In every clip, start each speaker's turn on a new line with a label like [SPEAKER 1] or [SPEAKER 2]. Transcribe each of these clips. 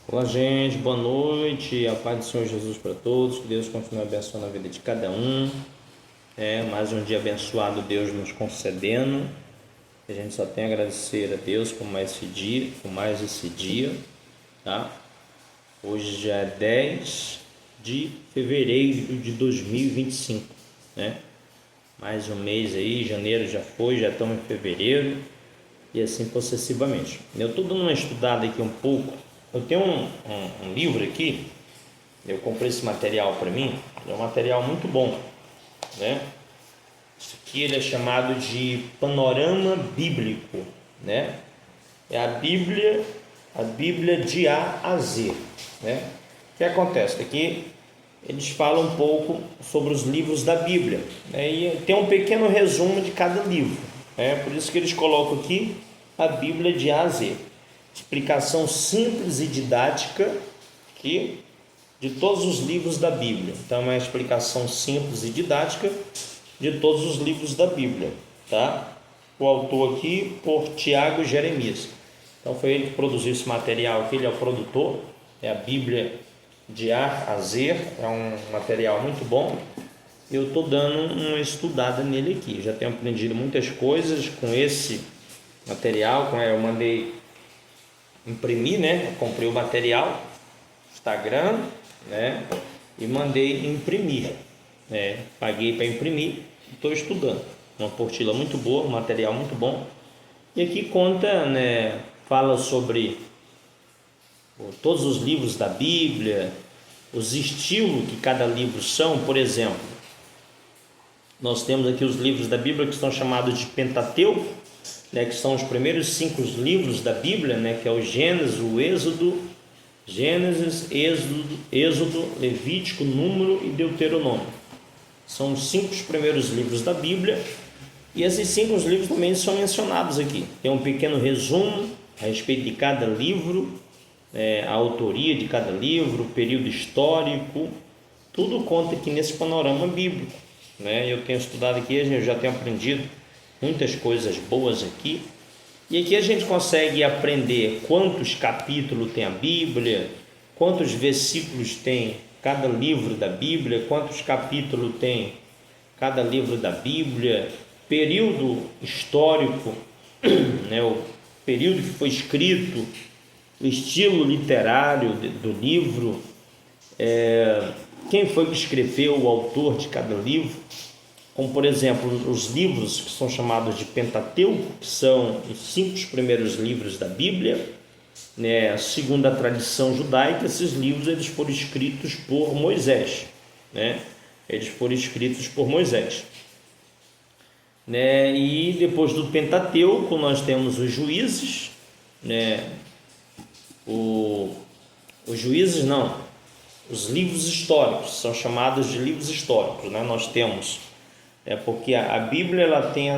[SPEAKER 1] Olá, gente, boa noite, a paz do Senhor Jesus para todos, que Deus continue abençoando a vida de cada um. Mais um dia abençoado, Deus nos concedendo. A gente só tem a agradecer a Deus por mais esse dia, tá? Hoje já é 10 de fevereiro de 2025, né? Mais um mês aí, janeiro já foi, já estamos em fevereiro e assim sucessivamente. Eu estou dando uma estudada aqui um pouco. Eu tenho um livro aqui, eu comprei esse material para mim, é um material muito bom, né? Isso aqui ele é chamado de Panorama Bíblico, né? É a Bíblia de A a Z, né? O que acontece? Aqui eles falam um pouco sobre os livros da Bíblia, né? E tem um pequeno resumo de cada livro, né? Por isso que eles colocam aqui a Bíblia de A a Z. Explicação simples e didática aqui de todos os livros da Bíblia. Então é uma explicação simples e didática de todos os livros da Bíblia, tá? O autor aqui por Tiago Jeremias. Então foi ele que produziu esse material aqui, ele é o produtor, é a Bíblia de A a Z, é um material muito bom. Eu estou dando uma estudada nele aqui, já tenho aprendido muitas coisas com esse material, eu mandei imprimir, né? Eu comprei o material, Instagram, né? E mandei imprimir, né? Paguei para imprimir, estou estudando. Uma apostila muito boa, um material muito bom. E aqui conta, né? Fala sobre todos os livros da Bíblia, os estilos que cada livro são. Por exemplo, nós temos aqui os livros da Bíblia que são chamados de Pentateuco, né, que são os primeiros 5 livros da Bíblia, né, que é o Gênesis, o Êxodo, Levítico, Número e Deuteronômio. São os 5 primeiros livros da Bíblia, e esses 5 livros também são mencionados aqui. Tem um pequeno resumo a respeito de cada livro, a autoria de cada livro, o período histórico, tudo conta aqui nesse panorama bíblico, né? Eu tenho estudado aqui, eu já tenho aprendido muitas coisas boas aqui, e aqui a gente consegue aprender quantos capítulos tem a Bíblia, quantos versículos tem cada livro da Bíblia, quantos capítulos tem cada livro da Bíblia, período histórico, né, o período que foi escrito, o estilo literário do livro, quem foi que escreveu, o autor de cada livro. Como, por exemplo, os livros que são chamados de Pentateuco, que são os 5 primeiros livros da Bíblia, né? Segundo a tradição judaica, esses livros eles foram escritos por Moisés, né? Eles foram escritos por Moisés, né? E depois do Pentateuco nós temos os Juízes, né? Os Juízes não, os livros históricos são chamados de livros históricos, né? Nós temos porque a Bíblia ela tem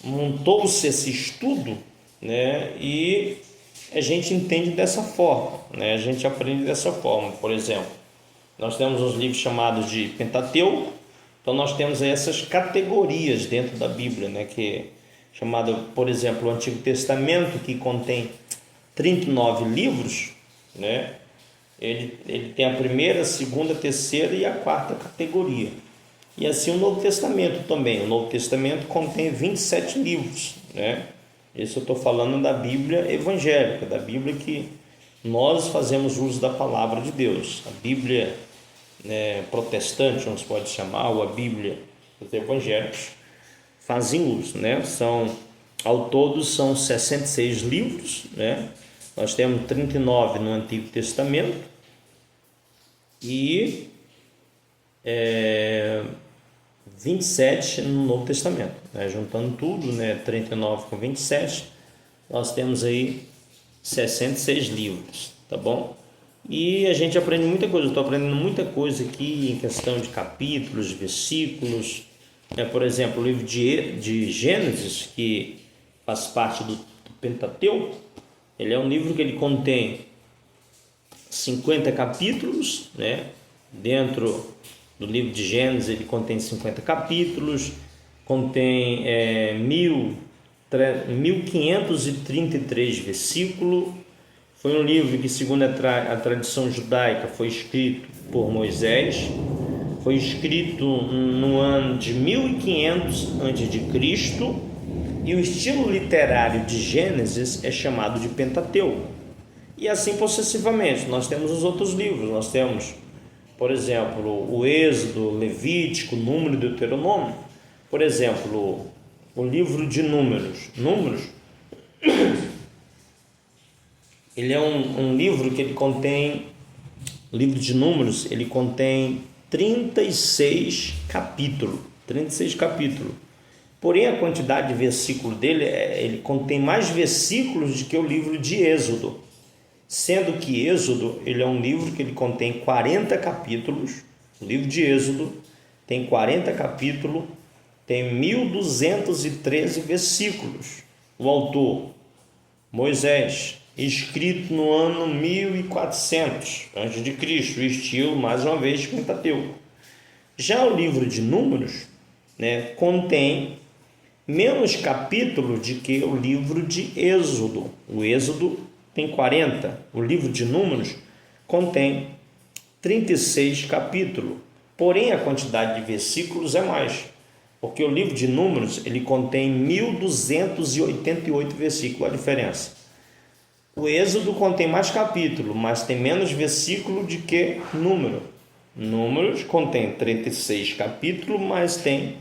[SPEAKER 1] montou-se esse estudo, né? E a gente entende dessa forma, né? A gente aprende dessa forma. Por exemplo, nós temos os livros chamados de Pentateuco. Então nós temos aí essas categorias dentro da Bíblia, né? Que é chamado, por exemplo, o Antigo Testamento, que contém 39 livros, né? Ele tem a primeira, a segunda, a terceira e a quarta categoria. E assim o Novo Testamento também. O Novo Testamento contém 27 livros, né? Isso eu estou falando da Bíblia evangélica, da Bíblia que nós fazemos uso da palavra de Deus. A Bíblia, né, protestante, não se pode chamar, ou a Bíblia dos evangélicos fazem uso, né? Ao todo são 66 livros, né? Nós temos 39 no Antigo Testamento e 27 no Novo Testamento, né? Juntando tudo, né? 39 com 27, nós temos aí 66 livros, tá bom? E a gente aprende muita coisa, eu estou aprendendo muita coisa aqui em questão de capítulos, versículos, né? Por exemplo, o livro de Gênesis, que faz parte do Pentateuco, ele é um livro que ele contém 50 capítulos, né? Dentro do livro de Gênesis ele contém 50 capítulos, contém 1533 versículos. Foi um livro que, segundo a tradição judaica, foi escrito por Moisés. Foi escrito no ano de 1500 a.C. e o estilo literário de Gênesis é chamado de Pentateuco. E assim possessivamente, nós temos os outros livros. Nós temos, por exemplo, o Êxodo, Levítico, Número e Deuteronômio. Por exemplo, o livro de Números. Ele é um livro que ele contém, o livro de Números, ele contém 36 capítulos. Porém, a quantidade de versículos dele, ele contém mais versículos do que o livro de Êxodo. Sendo que Êxodo, ele é um livro que ele contém 40 capítulos. O livro de Êxodo tem 40 capítulos, tem 1213 versículos. O autor, Moisés, escrito no ano 1400 a.C., o estilo, mais uma vez, Pentateuco. Já o livro de Números, contém menos capítulos do que o livro de Êxodo. O Êxodo tem 40, o livro de Números contém 36 capítulos. Porém, a quantidade de versículos é mais, porque o livro de Números ele contém 1288 versículos, a diferença. O Êxodo contém mais capítulos, mas tem menos versículos do que Número. Números contém 36 capítulos, mas tem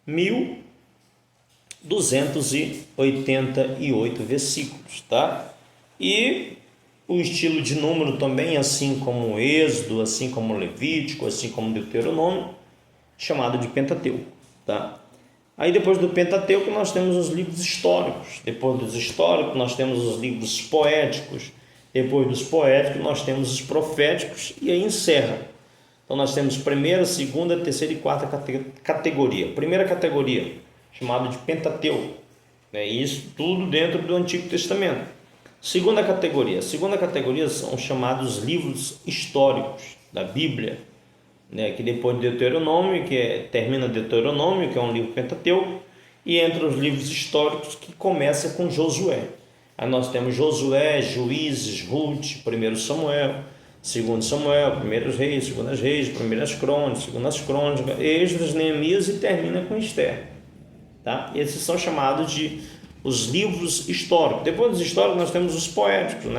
[SPEAKER 1] 1288 versículos, tá? E o estilo de Número também, assim como o Êxodo, assim como o Levítico, assim como o Deuteronômio, chamado de Pentateuco, tá? Aí depois do Pentateuco nós temos os livros históricos. Depois dos históricos nós temos os livros poéticos. Depois dos poéticos nós temos os proféticos e aí encerra. Então nós temos primeira, segunda, terceira e quarta categoria. Primeira categoria, chamada de Pentateuco. Isso tudo dentro do Antigo Testamento. Segunda categoria são chamados livros históricos da Bíblia. Que depois de Deuteronômio, termina Deuteronômio, que é um livro Pentateuco, e entre os livros históricos que começa com Josué. Aí nós temos Josué, Juízes, Ruth, 1 Samuel, 2 Samuel, 1 Reis, 2 Reis, 1 Crônicas, 2 Crônicas, Esdras, Neemias e termina com Esther. Tá? E esses são chamados de os livros históricos. Depois dos históricos nós temos os poéticos,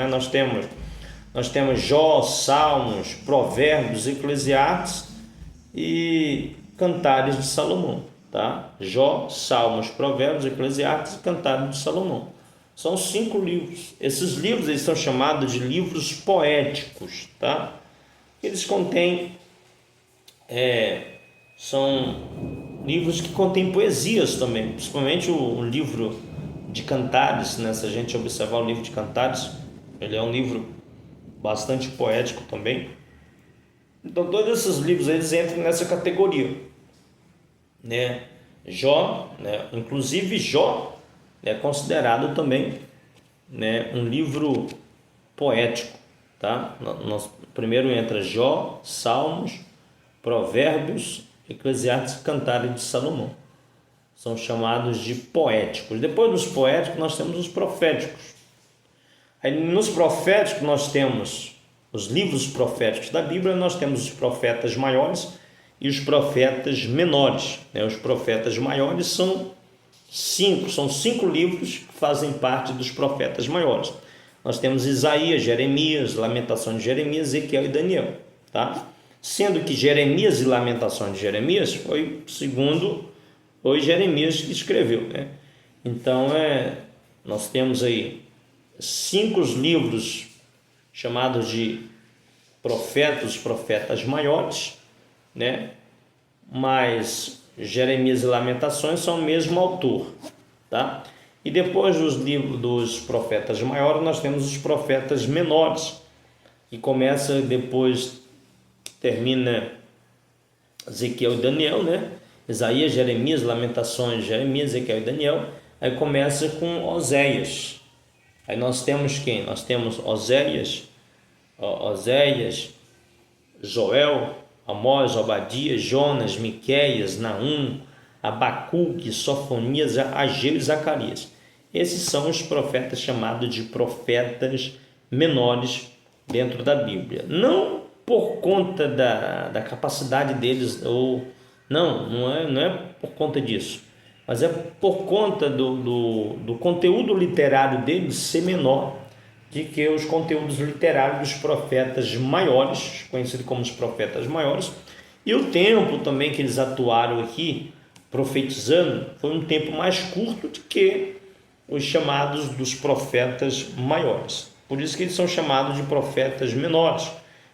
[SPEAKER 1] Nós temos Jó, Salmos, Provérbios, Eclesiastes e Cantares de Salomão, tá? Jó, Salmos, Provérbios, Eclesiastes e Cantares de Salomão. São 5 livros. Esses livros eles são chamados de livros poéticos, tá? Eles contêm, são livros que contêm poesias também, principalmente o livro de Cantares, se a gente observar o livro de Cantares, ele é um livro bastante poético também. Então todos esses livros eles entram nessa categoria, Jó, inclusive Jó é considerado também, um livro poético, tá? Primeiro entra Jó, Salmos, Provérbios, Eclesiastes e Cantares de Salomão. São chamados de poéticos. Depois dos poéticos nós temos os proféticos. Aí nos proféticos nós temos os livros proféticos da Bíblia, nós temos os profetas maiores e os profetas menores. Os profetas maiores são 5 livros que fazem parte dos profetas maiores. Nós temos Isaías, Jeremias, Lamentações de Jeremias, Ezequiel e Daniel, tá? Sendo que Jeremias e Lamentações de Jeremias foi Jeremias que escreveu, Então nós temos aí 5 livros chamados de profetas, os profetas maiores, mas Jeremias e Lamentações são o mesmo autor, tá? E depois dos livros dos profetas maiores nós temos os profetas menores, que começa depois, termina Ezequiel e Daniel, Isaías, Jeremias, Lamentações, Jeremias, Ezequiel e Daniel. Aí começa com Oséias. Aí nós temos quem? Nós temos Oséias, Joel, Amós, Obadias, Jonas, Miqueias, Naum, Abacuque, Sofonias, Ageu e Zacarias. Esses são os profetas chamados de profetas menores dentro da Bíblia. Não por conta da capacidade deles, ou não é por conta disso, mas é por conta do conteúdo literário deles ser menor de que os conteúdos literários dos profetas maiores, conhecidos como os profetas maiores, e o tempo também que eles atuaram aqui profetizando foi um tempo mais curto do que os chamados dos profetas maiores. Por isso que eles são chamados de profetas menores,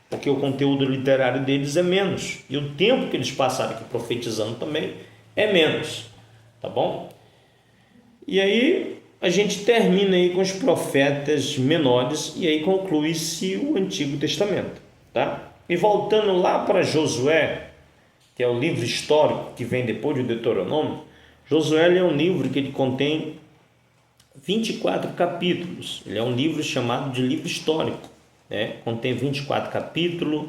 [SPEAKER 1] porque o conteúdo literário deles é menos e o tempo que eles passaram aqui profetizando também é menos, tá bom? E aí a gente termina aí com os profetas menores e aí conclui-se o Antigo Testamento, tá? E voltando lá para Josué, que é o livro histórico que vem depois do Deuteronômio, Josué é um livro que ele contém 24 capítulos. Ele é um livro chamado de livro histórico, né? Contém 24 capítulos,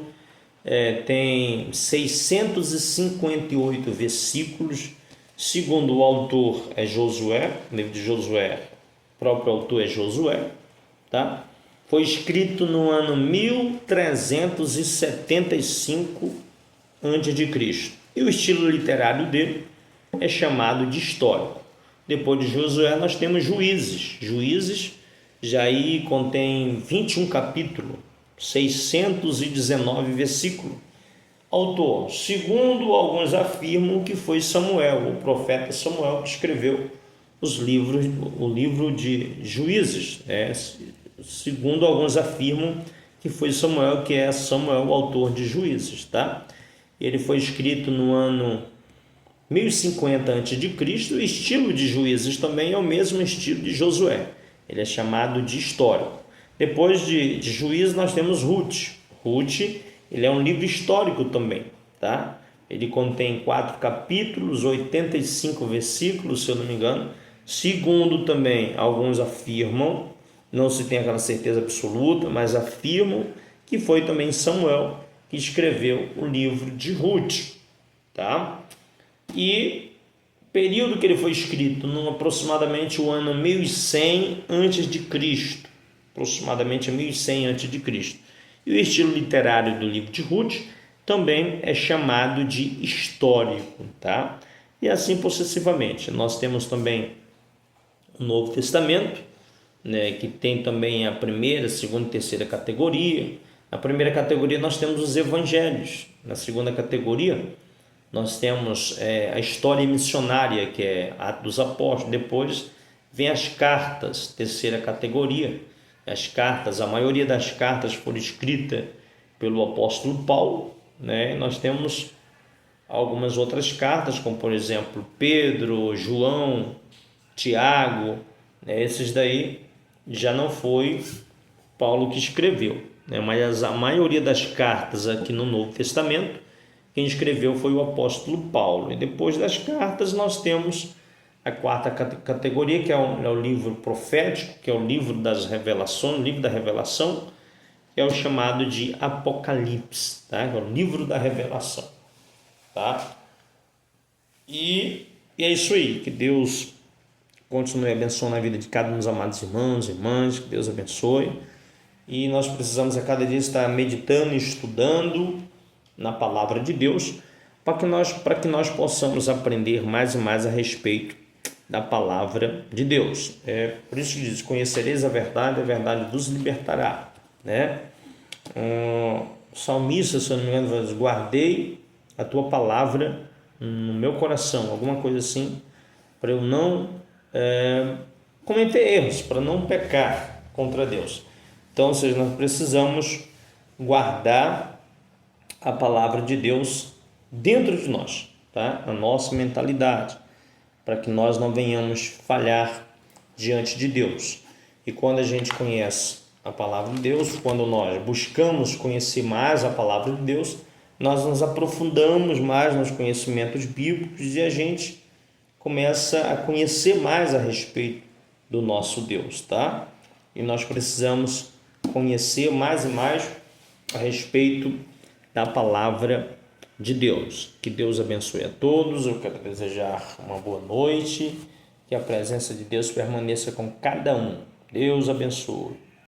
[SPEAKER 1] tem 658 versículos. Segundo o autor é Josué, o livro de Josué, o próprio autor é Josué, tá? Foi escrito no ano 1375 a.C. E o estilo literário dele é chamado de histórico. Depois de Josué nós temos Juízes. Juízes já aí contém 21 capítulos, 619 versículos. Autor, segundo alguns afirmam que foi Samuel, o profeta Samuel, que escreveu o livro de Juízes. Segundo alguns afirmam que foi Samuel, que é Samuel, o autor de Juízes, tá? Ele foi escrito no ano 1050 a.C. O estilo de Juízes também é o mesmo estilo de Josué. Ele é chamado de histórico. Depois de Juízes nós temos Ruth. Ruth, ele é um livro histórico também, tá? Ele contém 4 capítulos, 85 versículos, se eu não me engano. Segundo também, alguns afirmam, não se tem aquela certeza absoluta, mas afirmam que foi também Samuel que escreveu o livro de Ruth, tá? E o período que ele foi escrito, aproximadamente o ano 1100 a.C., aproximadamente 1100 a.C. E o estilo literário do livro de Ruth também é chamado de histórico, tá? E assim sucessivamente. Nós temos também o Novo Testamento, né, que tem também a primeira, segunda e terceira categoria. Na primeira categoria nós temos os evangelhos. Na segunda categoria nós temos a história missionária, que é Atos dos Apóstolos. Depois vem as cartas, terceira categoria. As cartas, a maioria das cartas foram escritas pelo apóstolo Paulo, né? Nós temos algumas outras cartas, como por exemplo Pedro, João, Tiago, né? Esses daí já não foi Paulo que escreveu, né? Mas a maioria das cartas aqui no Novo Testamento, quem escreveu foi o apóstolo Paulo. E depois das cartas nós temos a quarta categoria, que é o livro profético, que é o livro das revelações, o livro da revelação, que é o chamado de Apocalipse, tá? Que é o livro da revelação, tá? E é isso aí, que Deus continue abençoando a vida de cada um dos amados irmãos e irmãs, que Deus abençoe. E nós precisamos a cada dia estar meditando e estudando na palavra de Deus, para que nós possamos aprender mais e mais a respeito da palavra de Deus. Por isso que diz: conhecereis a verdade vos libertará, né? O salmista, se eu não me engano, diz: guardei a tua palavra no meu coração, alguma coisa assim, para eu não cometer erros, para não pecar contra Deus. Então, ou seja, nós precisamos guardar a palavra de Deus dentro de nós, tá? A nossa mentalidade, para que nós não venhamos falhar diante de Deus. E quando a gente conhece a palavra de Deus, quando nós buscamos conhecer mais a palavra de Deus, nós nos aprofundamos mais nos conhecimentos bíblicos e a gente começa a conhecer mais a respeito do nosso Deus, tá? E nós precisamos conhecer mais e mais a respeito da palavra de Deus. Que Deus abençoe a todos. Eu quero desejar uma boa noite. Que a presença de Deus permaneça com cada um. Deus abençoe.